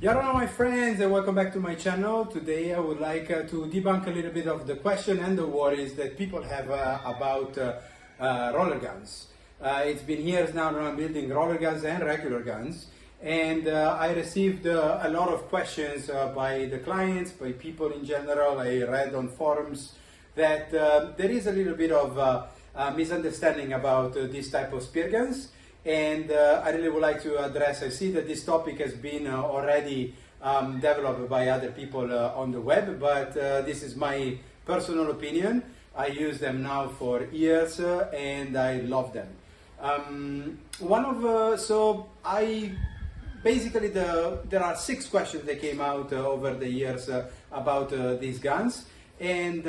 Hello my friends, and welcome back to my channel. Today I would like to debunk a little bit of the question and the worries that people have about roller guns. It's been years now that I'm building roller guns and regular guns, and I received a lot of questions by the clients, by people in general. I read on forums that there is a little bit of misunderstanding about this type of spear guns. And I really would like to address, I see that this topic has been already developed by other people on the web, but this is my personal opinion. I use them now for years and I love them. There are 6 questions that came out over the years about these guns, and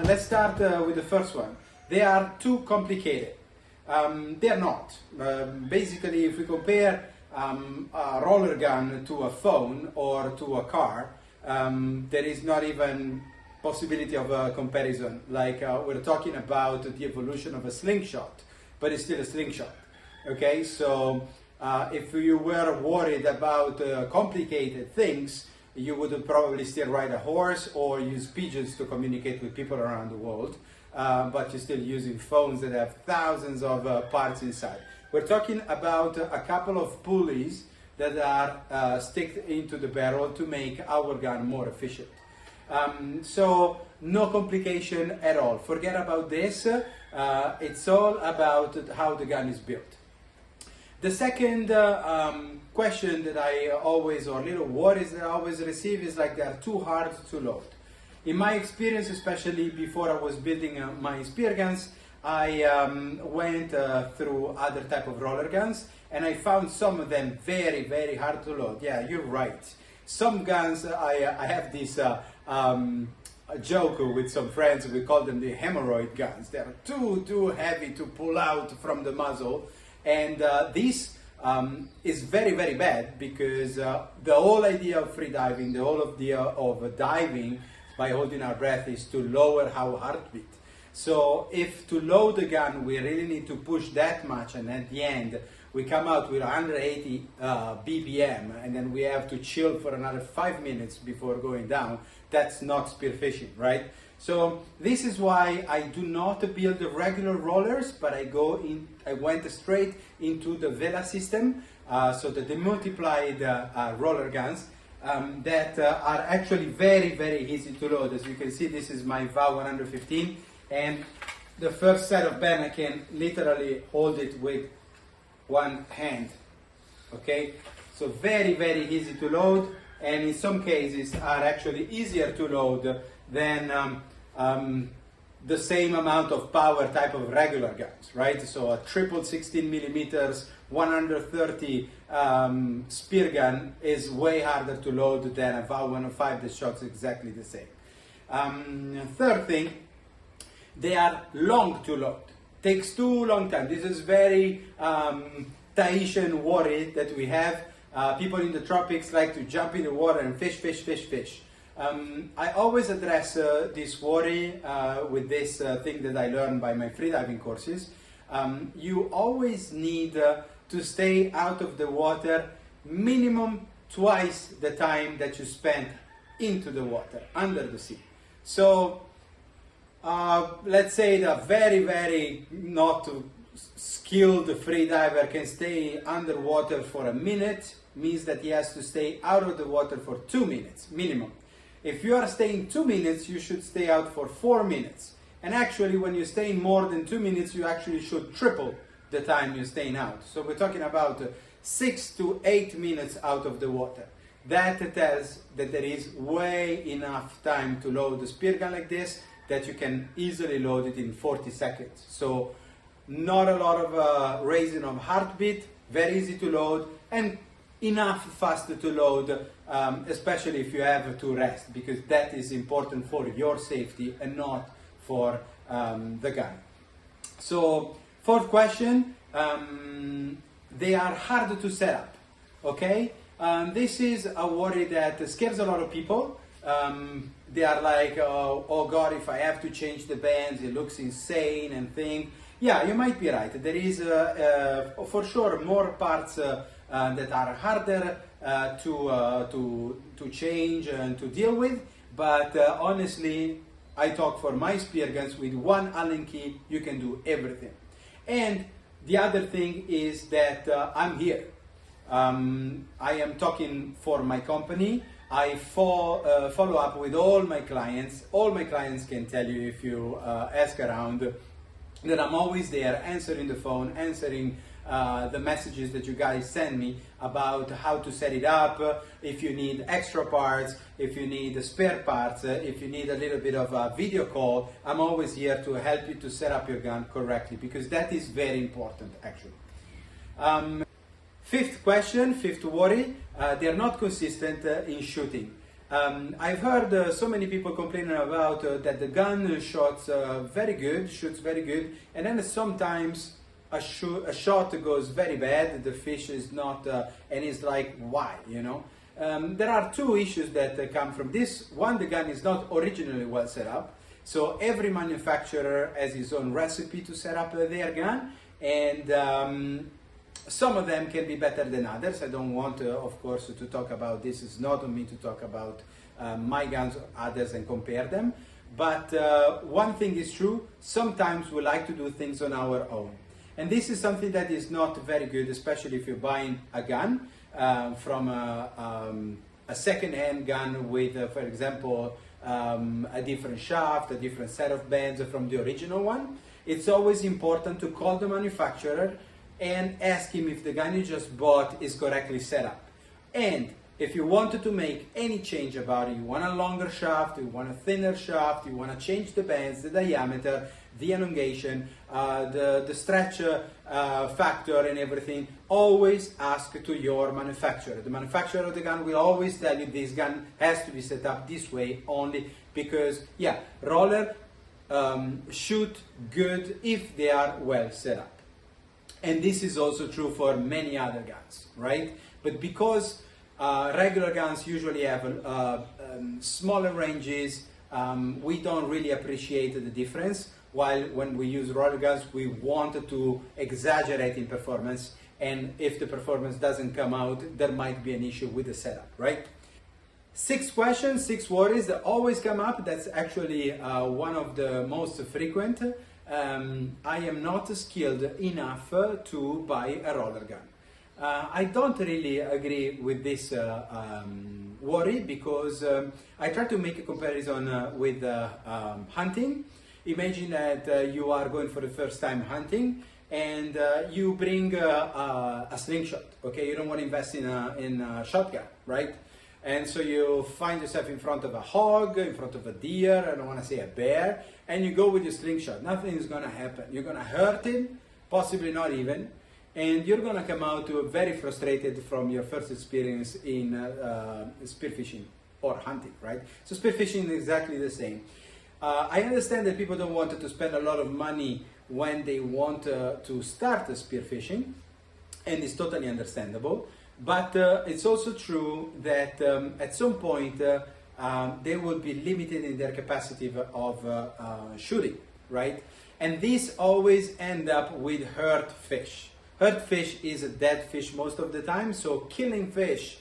let's start with the first one. They are too complicated. They're not. Basically, if we compare a roller gun to a phone or to a car, there is not even possibility of a comparison. Like we're talking about the evolution of a slingshot, but it's still a slingshot. Okay, so if you were worried about complicated things, you would probably still ride a horse or use pigeons to communicate with people around the world, but you're still using phones that have thousands of parts inside. We're talking about a couple of pulleys that are sticked into the barrel to make our gun more efficient. So no complication at all. Forget about this. It's all about how the gun is built. The second question that I always, or little worries that I always receive, is like they're too hard to load. In my experience, especially before I was building my spear guns, I went through other type of roller guns, and I found some of them very, very hard to load. Yeah, you're right. Some guns, I have this a joke with some friends. We call them the hemorrhoid guns. They're too heavy to pull out from the muzzle. And this is very, very bad, because the whole idea of free diving, the whole idea of diving by holding our breath, is to lower our heartbeat. So if to load the gun we really need to push that much, and at the end we come out with 180 BPM, and then we have to chill for another 5 minutes before going down, that's not spearfishing, right? So this is why I do not build the regular rollers, but I went straight into the Vela system, so the demultiplied roller guns that are actually very, very easy to load. As you can see, this is my VOW 115, and the first set of pen I can literally hold it with one hand. Okay, so very, very easy to load, and in some cases are actually easier to load than the same amount of power type of regular guns, right? So a triple 16 millimeters 130 spear gun is way harder to load than a VOW 105 that shoots exactly the same. Third thing, they are long to load. Takes too long time. This is very Tahitian worry that we have. People in the tropics like to jump in the water and fish, fish, fish, fish. I always address this worry with this thing that I learned by my freediving courses. You always need to stay out of the water minimum twice the time that you spent into the water, under the sea. So let's say the very, very not skilled freediver can stay underwater for a minute, means that he has to stay out of the water for 2 minutes minimum. If you are staying 2 minutes, you should stay out for 4 minutes. And actually, when you're staying more than 2 minutes, you actually should triple the time you're staying out. So we're talking about 6 to 8 minutes out of the water. That tells that there is way enough time to load the spear gun like this, that you can easily load it in 40 seconds. So not a lot of raising of heartbeat, very easy to load, and enough faster to load, especially if you have to rest, because that is important for your safety and not for the gun. So fourth question, they are hard to set up. Okay, this is a worry that scares a lot of people. they are like, oh God, if I have to change the bands, it looks insane and thing. Yeah, you might be right. There is for sure more parts that are harder to change and to deal with, but honestly, I talk for my spear guns. With one Allen key, you can do everything. And the other thing is that I'm here. I am talking for my company. I follow up with all my clients. All my clients can tell you, if you ask around, that I'm always there, answering the phone, answering the messages that you guys send me about how to set it up, if you need extra parts, if you need spare parts, if you need a little bit of a video call. I'm always here to help you to set up your gun correctly, because that is very important, actually. Fifth question, fifth worry, they're not consistent in shooting. I've heard so many people complaining about that the gun shoots very good, and then sometimes a shot goes very bad, the fish is not, and it's like, why, you know? There are two issues that come from this. One, the gun is not originally well set up, so every manufacturer has his own recipe to set up their gun, and some of them can be better than others. I don't want, of course, to talk about this. It's not on me to talk about my guns or others and compare them. But one thing is true, sometimes we like to do things on our own. And this is something that is not very good, especially if you're buying a gun from a second-hand gun with, for example, a different shaft, a different set of bands from the original one. It's always important to call the manufacturer and ask him if the gun you just bought is correctly set up. And if you wanted to make any change about it, you want a longer shaft, you want a thinner shaft, you want to change the bands, the diameter, the elongation, the stretch factor and everything, always ask to your manufacturer. The manufacturer of the gun will always tell you this gun has to be set up this way only because, yeah, roller shoot good if they are well set up. And this is also true for many other guns, right? But because regular guns usually have smaller ranges, we don't really appreciate the difference. While when we use roller guns, we want to exaggerate in performance. And if the performance doesn't come out, there might be an issue with the setup, right? 6 questions, 6 worries that always come up. That's actually one of the most frequent. I am not skilled enough to buy a roller gun. I don't really agree with this worry because I try to make a comparison with hunting. Imagine that you are going for the first time hunting and you bring a slingshot, okay? You don't want to invest in a shotgun, right? And so you find yourself in front of a hog, in front of a deer, I don't want to say a bear, and you go with your slingshot. Nothing is going to happen. You're going to hurt him, possibly not even, and you're going to come out very frustrated from your first experience in spearfishing or hunting, right? So spearfishing is exactly the same. I understand that people don't want to spend a lot of money when they want to start spearfishing, and it's totally understandable. But it's also true that at some point they will be limited in their capacity of shooting, right? And this always ends up with hurt fish. Hurt fish is a dead fish most of the time, so killing fish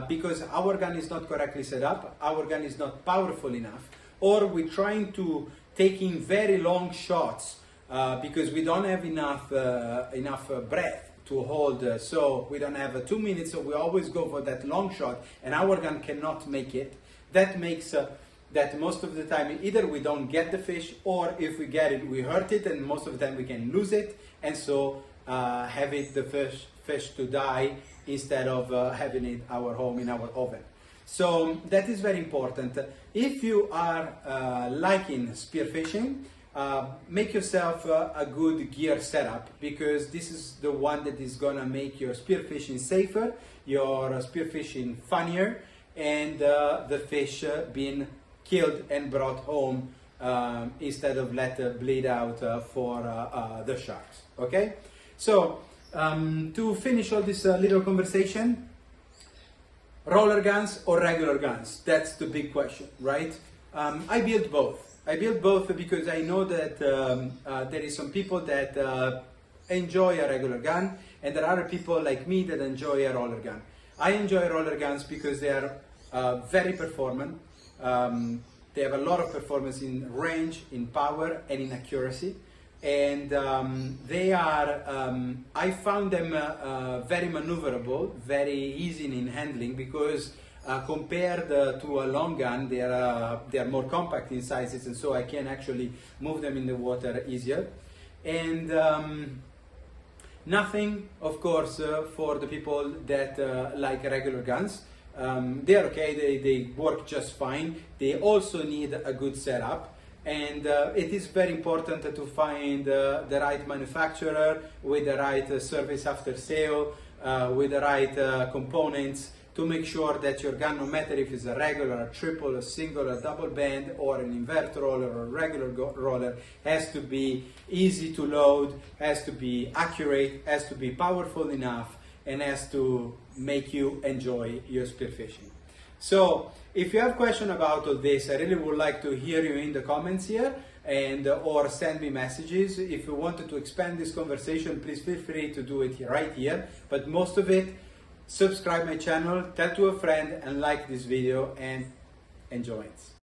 because our gun is not correctly set up, our gun is not powerful enough, or we're trying to take in very long shots because we don't have enough breath to hold, so we don't have 2 minutes, so we always go for that long shot, and our gun cannot make it. That makes that most of the time either we don't get the fish, or if we get it, we hurt it, and most of the time we can lose it, and so having the fish to die instead of having it our home in our oven. So that is very important. If you are liking spearfishing, make yourself a good gear setup, because this is the one that is gonna make your spearfishing safer, your spearfishing funnier, and the fish being killed and brought home instead of let bleed out for the sharks. Okay, so to finish all this little conversation, Roller guns or regular guns? That's the big question, right? I build both. I build both because I know that there is some people that enjoy a regular gun, and there are other people like me that enjoy a roller gun. I enjoy roller guns because they are very performant. They have a lot of performance in range, in power, and in accuracy. And they are, I found them very maneuverable, very easy in handling, because compared to a long gun, they are more compact in sizes, and so I can actually move them in the water easier. And nothing, of course, for the people that like regular guns. They're okay, they work just fine. They also need a good setup. And it is very important to find the right manufacturer with the right service after sale, with the right components, to make sure that your gun, no matter if it's a regular, a triple, a single, a double band, or an invert roller or a regular roller, has to be easy to load, has to be accurate, has to be powerful enough, and has to make you enjoy your spearfishing. So if you have questions about all this, I really would like to hear you in the comments here, and or send me messages. If you wanted to expand this conversation, please feel free to do it right here. But most of it, subscribe my channel, tell to a friend, and like this video, and enjoy it.